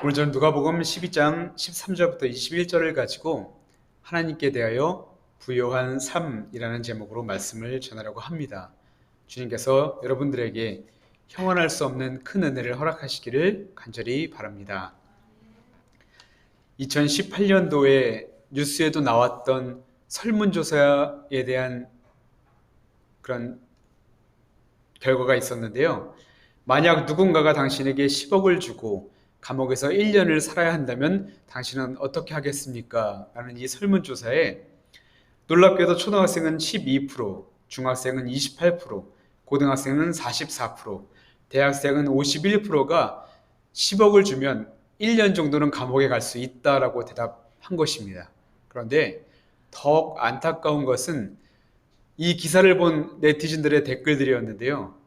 오늘 저는 누가복음 12장 13절부터 21절을 가지고 하나님께 대하여 부요한 삶이라는 제목으로 말씀을 전하려고 합니다. 주님께서 여러분들에게 형언할 수 없는 큰 은혜를 허락하시기를 간절히 바랍니다. 2018년도에 뉴스에도 나왔던 설문조사에 대한 그런 결과가 있었는데요. 만약 누군가가 당신에게 10억을 주고 감옥에서 1년을 살아야 한다면 당신은 어떻게 하겠습니까? 라는 이 설문조사에 놀랍게도 초등학생은 12%, 중학생은 28%, 고등학생은 44%, 대학생은 51%가 10억을 주면 1년 정도는 감옥에 갈 수 있다라고 대답한 것입니다. 그런데 더욱 안타까운 것은 이 기사를 본 네티즌들의 댓글들이었는데요.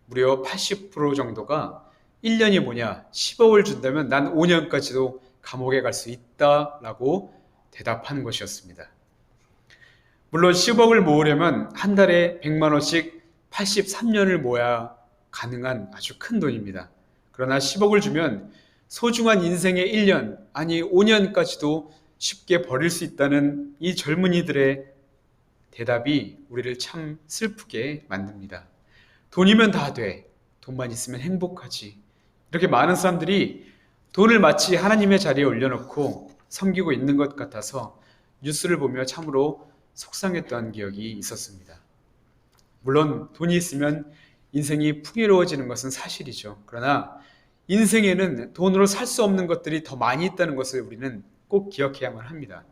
무려 80% 정도가 1년이 뭐냐, 10억을 준다면 난 5년까지도 감옥에 갈 수 있다라고 대답한 것이었습니다. 물론 10억을 모으려면 한 달에 100만 원씩 83년을 모아야 가능한 아주 큰 돈입니다. 그러나 10억을 주면 소중한 인생의 1년, 아니 5년까지도 쉽게 버릴 수 있다는 이 젊은이들의 대답이 우리를 참 슬프게 만듭니다. 돈이면 다 돼. 돈만 있으면 행복하지. 이렇게 많은 사람들이 돈을 마치 하나님의 자리에 올려놓고 섬기고 있는 것 같아서 뉴스를 보며 참으로 속상했던 기억이 있었습니다. 물론 돈이 있으면 인생이 풍요로워지는 것은 사실이죠. 그러나 인생에는 돈으로 살 수 없는 것들이 더 많이 있다는 것을 우리는 꼭 기억해야만 합니다.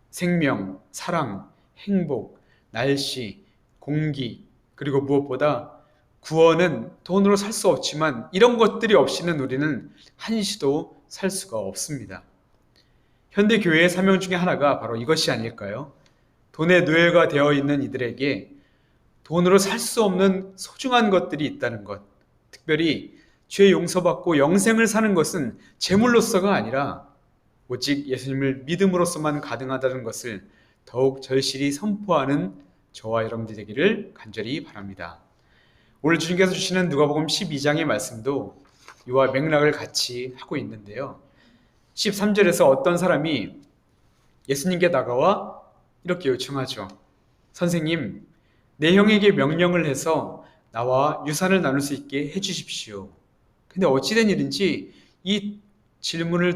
생명, 사랑, 행복, 날씨, 공기, 그리고 무엇보다 구원은 돈으로 살 수 없지만 이런 것들이 없이는 우리는 한시도 살 수가 없습니다. 현대 교회의 사명 중에 하나가 바로 이것이 아닐까요? 돈의 노예가 되어 있는 이들에게 돈으로 살 수 없는 소중한 것들이 있다는 것, 특별히 죄 용서받고 영생을 사는 것은 재물로서가 아니라 오직 예수님을 믿음으로서만 가능하다는 것을 더욱 절실히 선포하는 저와 여러분들 되기를 간절히 바랍니다. 오늘 주님께서 주시는 누가복음 12장의 말씀도 이와 맥락을 같이 하고 있는데요. 13절에서 어떤 사람이 예수님께 다가와 이렇게 요청하죠. 선생님, 내 형에게 명령을 해서 나와 유산을 나눌 수 있게 해주십시오. 근데 어찌된 일인지 이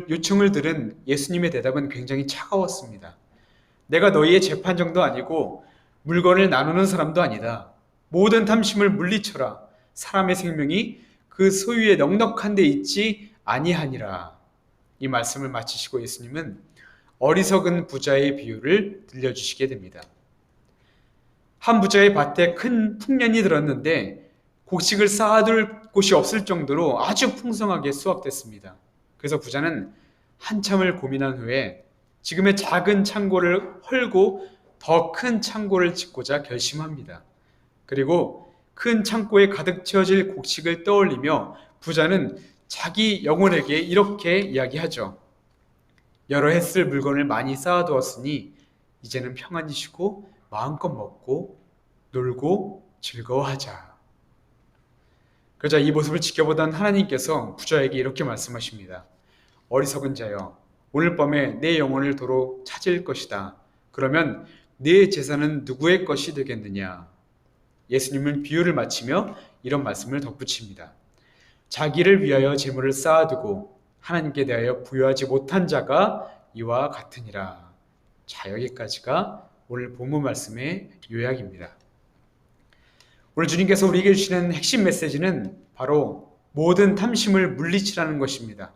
요청을 들은 예수님의 대답은 굉장히 차가웠습니다. 내가 너희의 재판정도 아니고 물건을 나누는 사람도 아니다. 모든 탐심을 물리쳐라. 사람의 생명이 그 소유에 넉넉한 데 있지 아니하니라. 이 말씀을 마치시고 예수님은 어리석은 부자의 비유를 들려주시게 됩니다. 한 부자의 밭에 큰 풍년이 들었는데 곡식을 쌓아둘 곳이 없을 정도로 아주 풍성하게 수확됐습니다. 그래서 부자는 한참을 고민한 후에 지금의 작은 창고를 헐고 더 큰 창고를 짓고자 결심합니다. 그리고 큰 창고에 가득 채워질 곡식을 떠올리며 부자는 자기 영혼에게 이렇게 이야기하죠. 여러 해 쓸 물건을 많이 쌓아두었으니 이제는 평안히 쉬고 마음껏 먹고 놀고 즐거워하자. 그러자 이 모습을 지켜보던 하나님께서 부자에게 이렇게 말씀하십니다. 어리석은 자여, 오늘 밤에 내 영혼을 도로 찾을 것이다. 그러면 내 재산은 누구의 것이 되겠느냐? 예수님은 비유를 마치며 이런 말씀을 덧붙입니다. 자기를 위하여 재물을 쌓아두고 하나님께 대하여 부여하지 못한 자가 이와 같으니라. 자, 여기까지가 오늘 본문 말씀의 요약입니다. 오늘 주님께서 우리에게 주시는 핵심 메시지는 바로 모든 탐심을 물리치라는 것입니다.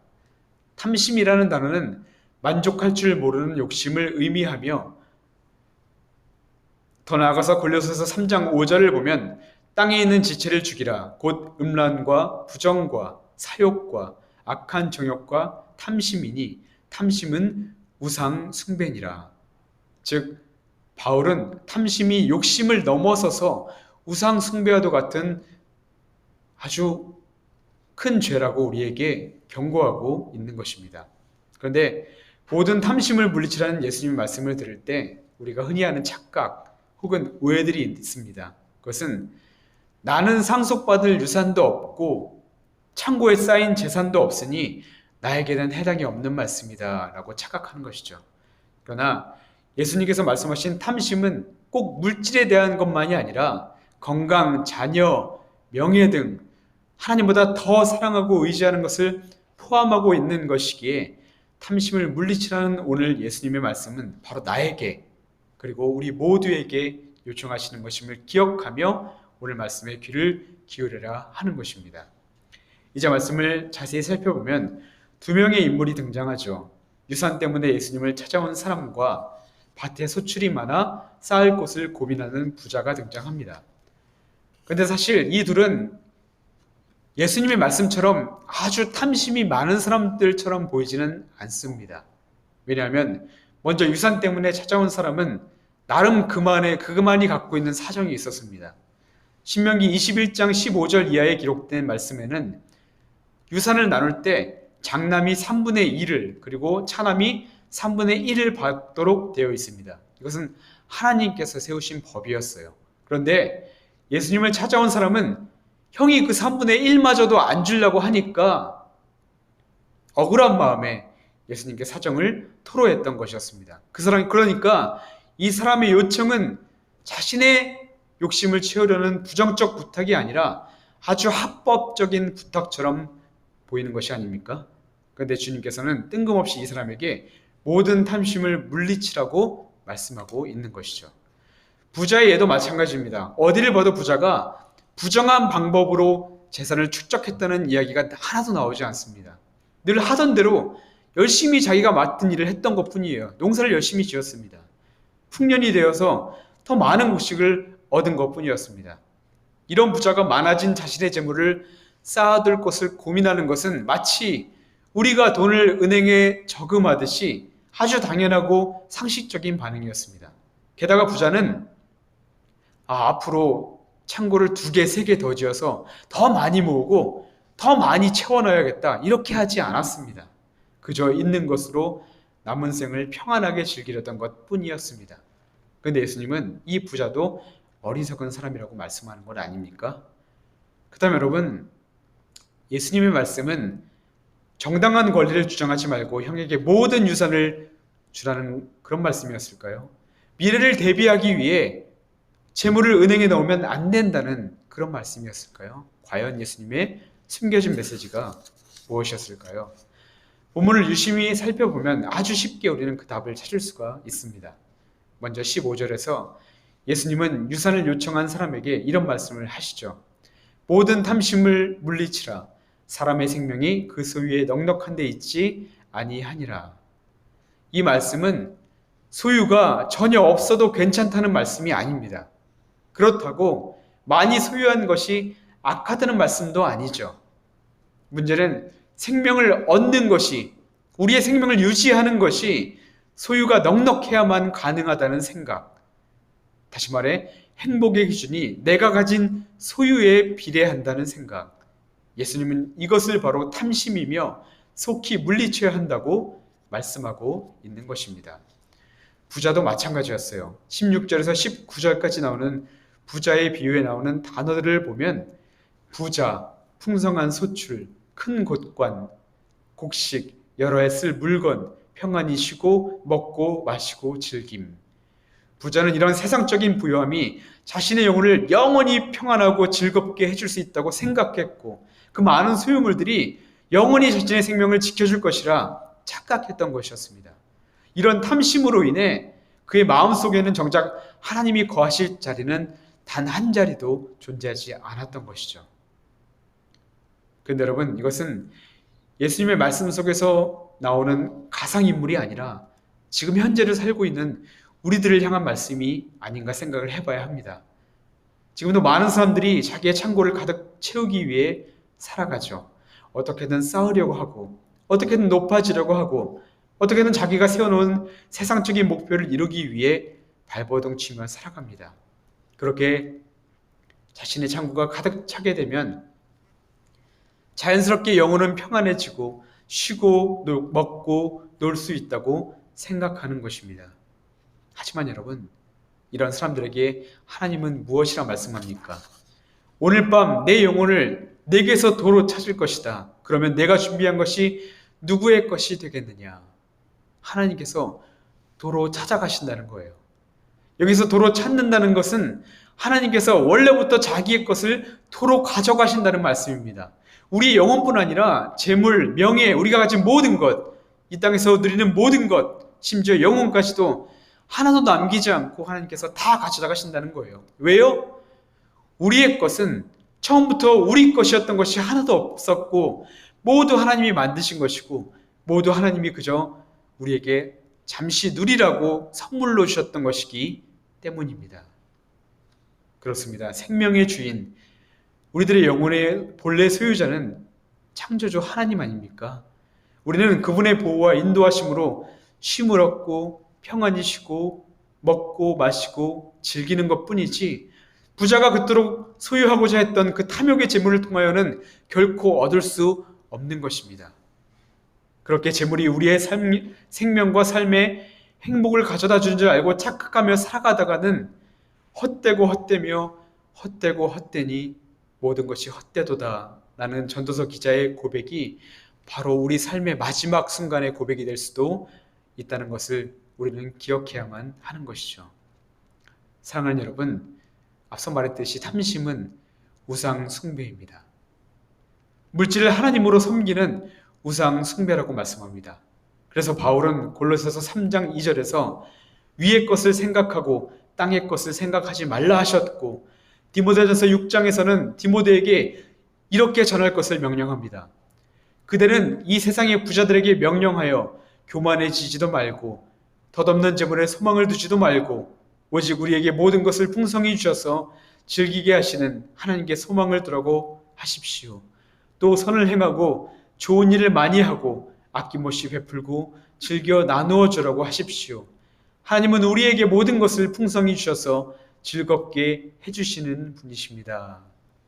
탐심이라는 단어는 만족할 줄 모르는 욕심을 의미하며 더 나아가서 골로새서 3장 5절을 보면 땅에 있는 지체를 죽이라. 곧 음란과 부정과 사욕과 악한 정욕과 탐심이니 탐심은 우상 숭배니라. 즉 바울은 탐심이 욕심을 넘어서서 우상 숭배와도 같은 아주 큰 죄라고 우리에게 경고하고 있는 것입니다. 그런데 모든 탐심을 물리치라는 예수님의 말씀을 들을 때 우리가 흔히 하는 착각 혹은 오해들이 있습니다. 그것은 나는 상속받을 유산도 없고 창고에 쌓인 재산도 없으니 나에게는 해당이 없는 말씀이다 라고 착각하는 것이죠. 그러나 예수님께서 말씀하신 탐심은 꼭 물질에 대한 것만이 아니라 건강, 자녀, 명예 등 하나님보다 더 사랑하고 의지하는 것을 포함하고 있는 것이기에 탐심을 물리치라는 오늘 예수님의 말씀은 바로 나에게 그리고 우리 모두에게 요청하시는 것임을 기억하며 오늘 말씀에 귀를 기울여라 하는 것입니다. 이제 말씀을 자세히 살펴보면 두 명의 인물이 등장하죠. 유산 때문에 예수님을 찾아온 사람과 밭에 소출이 많아 쌓을 곳을 고민하는 부자가 등장합니다. 그런데 사실 이 둘은 예수님의 말씀처럼 아주 탐심이 많은 사람들처럼 보이지는 않습니다. 왜냐하면 먼저 유산 때문에 찾아온 사람은 나름 그만이 갖고 있는 사정이 있었습니다. 신명기 21장 15절 이하에 기록된 말씀에는 유산을 나눌 때 장남이 3분의 1을 그리고 차남이 3분의 1을 받도록 되어 있습니다. 이것은 하나님께서 세우신 법이었어요. 그런데 예수님을 찾아온 사람은 형이 그 3분의 1마저도 안 주려고 하니까 억울한 마음에 예수님께 사정을 토로했던 것이었습니다. 그러니까 이 사람의 요청은 자신의 욕심을 채우려는 부정적 부탁이 아니라 아주 합법적인 부탁처럼 보이는 것이 아닙니까? 그런데 주님께서는 뜬금없이 이 사람에게 모든 탐심을 물리치라고 말씀하고 있는 것이죠. 부자의 예도 마찬가지입니다. 어디를 봐도 부자가 부정한 방법으로 재산을 축적했다는 이야기가 하나도 나오지 않습니다. 늘 하던 대로 열심히 자기가 맡은 일을 했던 것뿐이에요. 농사를 열심히 지었습니다. 풍년이 되어서 더 많은 곡식을 얻은 것뿐이었습니다. 이런 부자가 많아진 자신의 재물을 쌓아둘 것을 고민하는 것은 마치 우리가 돈을 은행에 저금하듯이 아주 당연하고 상식적인 반응이었습니다. 게다가 부자는 앞으로 창고를 2개, 3개 더 지어서 더 많이 모으고 더 많이 채워넣어야겠다 이렇게 하지 않았습니다. 그저 있는 것으로 남은 생을 평안하게 즐기려던 것뿐이었습니다. 그런데 예수님은 이 부자도 어리석은 사람이라고 말씀하는 것 아닙니까? 그다음 여러분, 예수님의 말씀은 정당한 권리를 주장하지 말고 형에게 모든 유산을 주라는 그런 말씀이었을까요? 미래를 대비하기 위해 재물을 은행에 넣으면 안 된다는 그런 말씀이었을까요? 과연 예수님의 숨겨진 메시지가 무엇이었을까요? 본문을 유심히 살펴보면 아주 쉽게 우리는 그 답을 찾을 수가 있습니다. 먼저 15절에서 예수님은 유산을 요청한 사람에게 이런 말씀을 하시죠. 모든 탐심을 물리치라. 사람의 생명이 그 소유에 넉넉한 데 있지 아니하니라. 이 말씀은 소유가 전혀 없어도 괜찮다는 말씀이 아닙니다. 그렇다고 많이 소유한 것이 악하다는 말씀도 아니죠. 문제는 생명을 얻는 것이, 우리의 생명을 유지하는 것이 소유가 넉넉해야만 가능하다는 생각. 다시 말해 행복의 기준이 내가 가진 소유에 비례한다는 생각. 예수님은 이것을 바로 탐심이며 속히 물리쳐야 한다고 말씀하고 있는 것입니다. 부자도 마찬가지였어요. 16절에서 19절까지 나오는 부자의 비유에 나오는 단어들을 보면 부자, 풍성한 소출, 큰 곳관, 곡식, 여러 해 쓸 물건, 평안히 쉬고 먹고 마시고 즐김. 부자는 이런 세상적인 부유함이 자신의 영혼을 영원히 평안하고 즐겁게 해줄 수 있다고 생각했고 그 많은 소유물들이 영원히 자신의 생명을 지켜줄 것이라 착각했던 것이었습니다. 이런 탐심으로 인해 그의 마음속에는 정작 하나님이 거하실 자리는 단 한 자리도 존재하지 않았던 것이죠. 그런데 여러분, 이것은 예수님의 말씀 속에서 나오는 가상인물이 아니라 지금 현재를 살고 있는 우리들을 향한 말씀이 아닌가 생각을 해봐야 합니다. 지금도 많은 사람들이 자기의 창고를 가득 채우기 위해 살아가죠. 어떻게든 쌓으려고 하고 어떻게든 높아지려고 하고 어떻게든 자기가 세워놓은 세상적인 목표를 이루기 위해 발버둥 치며 살아갑니다. 그렇게 자신의 창고가 가득 차게 되면 자연스럽게 영혼은 평안해지고 쉬고 먹고 놀 수 있다고 생각하는 것입니다. 하지만 여러분, 이런 사람들에게 하나님은 무엇이라 말씀합니까? 오늘 밤 내 영혼을 내게서 도로 찾을 것이다. 그러면 내가 준비한 것이 누구의 것이 되겠느냐? 하나님께서 도로 찾아가신다는 거예요. 여기서 도로 찾는다는 것은 하나님께서 원래부터 자기의 것을 도로 가져가신다는 말씀입니다. 우리의 영혼뿐 아니라 재물, 명예, 우리가 가진 모든 것, 이 땅에서 누리는 모든 것, 심지어 영혼까지도 하나도 남기지 않고 하나님께서 다 가져가신다는 거예요. 왜요? 우리의 것은 처음부터 우리 것이었던 것이 하나도 없었고 모두 하나님이 만드신 것이고 모두 하나님이 그저 우리에게 잠시 누리라고 선물로 주셨던 것이기 때문입니다. 그렇습니다. 생명의 주인, 우리들의 영혼의 본래 소유자는 창조주 하나님 아닙니까? 우리는 그분의 보호와 인도하심으로 쉼을 얻고 평안히 쉬고 먹고 마시고 즐기는 것뿐이지 부자가 그토록 소유하고자 했던 그 탐욕의 재물을 통하여는 결코 얻을 수 없는 것입니다. 그렇게 재물이 우리의 생명과 삶의 행복을 가져다 주는 줄 알고 착각하며 살아가다가는 헛되고 헛되며 헛되고 헛되니 모든 것이 헛되도다 라는 전도서 기자의 고백이 바로 우리 삶의 마지막 순간의 고백이 될 수도 있다는 것을 우리는 기억해야만 하는 것이죠. 사랑하는 여러분, 앞서 말했듯이 탐심은 우상 숭배입니다. 물질을 하나님으로 섬기는 우상 숭배라고 말씀합니다. 그래서 바울은 골로새서 3장 2절에서 위의 것을 생각하고 땅의 것을 생각하지 말라 하셨고, 디모데전서 6장에서는 디모데에게 이렇게 전할 것을 명령합니다. 그대는 이 세상의 부자들에게 명령하여 교만해지지도 말고 덧없는 재물에 소망을 두지도 말고 오직 우리에게 모든 것을 풍성히 주셔서 즐기게 하시는 하나님께 소망을 두라고 하십시오. 또 선을 행하고 좋은 일을 많이 하고 아낌없이 베풀고 즐겨 나누어 주라고 하십시오. 하나님은 우리에게 모든 것을 풍성히 주셔서 즐겁게 해주시는 분이십니다.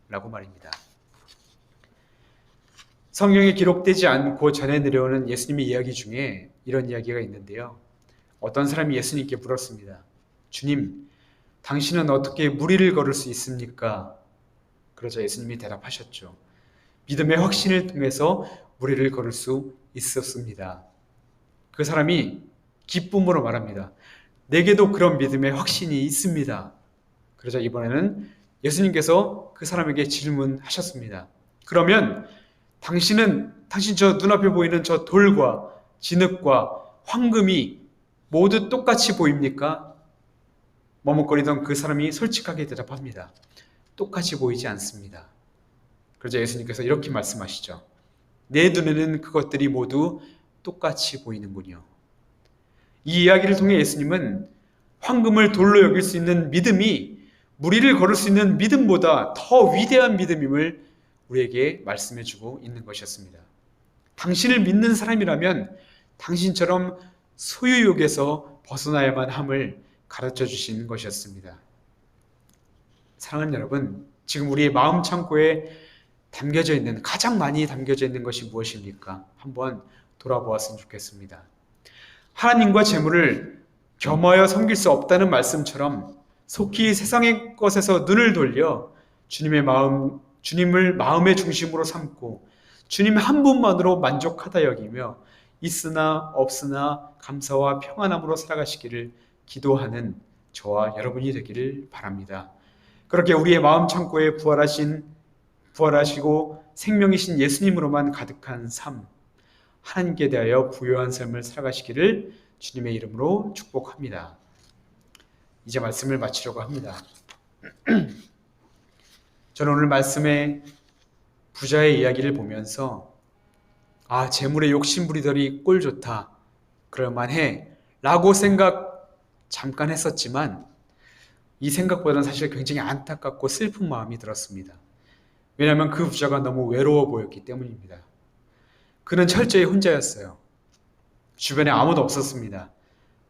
라고 말입니다. 성경에 기록되지 않고 전해 내려오는 예수님의 이야기 중에 이런 이야기가 있는데요. 어떤 사람이 예수님께 물었습니다. 주님, 당신은 어떻게 무리를 걸을 수 있습니까? 그러자 예수님이 대답하셨죠. 믿음의 확신을 통해서 무리를 걸을 수 있었습니다. 그 사람이 기쁨으로 말합니다. 내게도 그런 믿음의 확신이 있습니다. 그러자 이번에는 예수님께서 그 사람에게 질문하셨습니다. 그러면 당신 저 눈앞에 보이는 저 돌과 진흙과 황금이 모두 똑같이 보입니까? 머뭇거리던 그 사람이 솔직하게 대답합니다. 똑같이 보이지 않습니다. 그러자 예수님께서 이렇게 말씀하시죠. 내 눈에는 그것들이 모두 똑같이 보이는군요. 이 이야기를 통해 예수님은 황금을 돌로 여길 수 있는 믿음이 무리를 걸을 수 있는 믿음보다 더 위대한 믿음임을 우리에게 말씀해주고 있는 것이었습니다. 당신을 믿는 사람이라면 당신처럼 소유욕에서 벗어나야만 함을 가르쳐 주신 것이었습니다. 사랑하는 여러분, 지금 우리의 마음 창고에 가장 많이 담겨져 있는 것이 무엇입니까? 한번 돌아보았으면 좋겠습니다. 하나님과 재물을 겸하여 섬길 수 없다는 말씀처럼 속히 세상의 것에서 눈을 돌려 주님을 마음의 중심으로 삼고 주님 한 분만으로 만족하다 여기며 있으나 없으나 감사와 평안함으로 살아가시기를 기도하는 저와 여러분이 되기를 바랍니다. 그렇게 우리의 마음 창고에 부활하시고 생명이신 예수님으로만 가득한 삶, 하나님께 대하여 부요한 삶을 살아가시기를 주님의 이름으로 축복합니다. 이제 말씀을 마치려고 합니다. 저는 오늘 말씀의 부자의 이야기를 보면서 재물에 욕심부리더니 꼴 좋다, 그럴만해 라고 생각 잠깐 했었지만 이 생각보다는 사실 굉장히 안타깝고 슬픈 마음이 들었습니다. 왜냐하면 그 부자가 너무 외로워 보였기 때문입니다. 그는 철저히 혼자였어요. 주변에 아무도 없었습니다.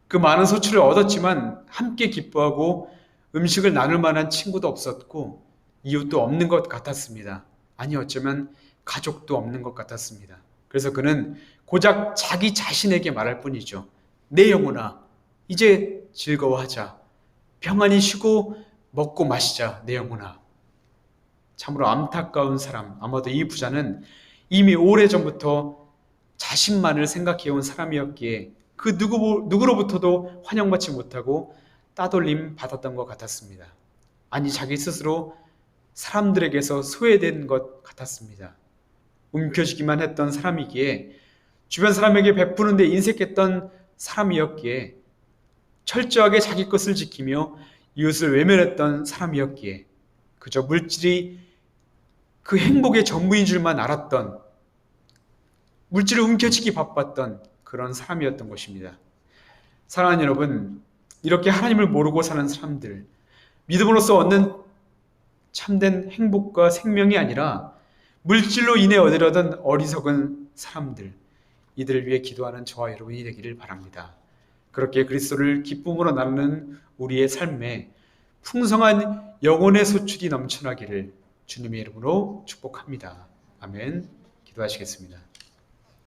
그 많은 소출을 얻었지만 함께 기뻐하고 음식을 나눌 만한 친구도 없었고 이웃도 없는 것 같았습니다. 아니 어쩌면 가족도 없는 것 같았습니다. 그래서 그는 고작 자기 자신에게 말할 뿐이죠. 내 영혼아, 이제 즐거워하자. 평안히 쉬고 먹고 마시자, 내 영혼아. 참으로 안타까운 사람. 아마도 이 부자는 이미 오래전부터 자신만을 생각해온 사람이었기에 그 누구로부터도 환영받지 못하고 따돌림 받았던 것 같았습니다. 아니, 자기 스스로 사람들에게서 소외된 것 같았습니다. 움켜쥐기만 했던 사람이기에, 주변 사람에게 베푸는 데 인색했던 사람이었기에, 철저하게 자기 것을 지키며 이웃을 외면했던 사람이었기에, 그저 물질이 그 행복의 전부인 줄만 알았던, 물질을 움켜쥐기 바빴던 그런 사람이었던 것입니다. 사랑하는 여러분, 이렇게 하나님을 모르고 사는 사람들, 믿음으로써 얻는 참된 행복과 생명이 아니라 물질로 인해 얻으려던 어리석은 사람들, 이들을 위해 기도하는 저와 여러분이 되기를 바랍니다. 그렇게 그리스도를 기쁨으로 나누는 우리의 삶에 풍성한 영혼의 소출이 넘쳐나기를 주님의 이름으로 축복합니다. 아멘. 기도하시겠습니다.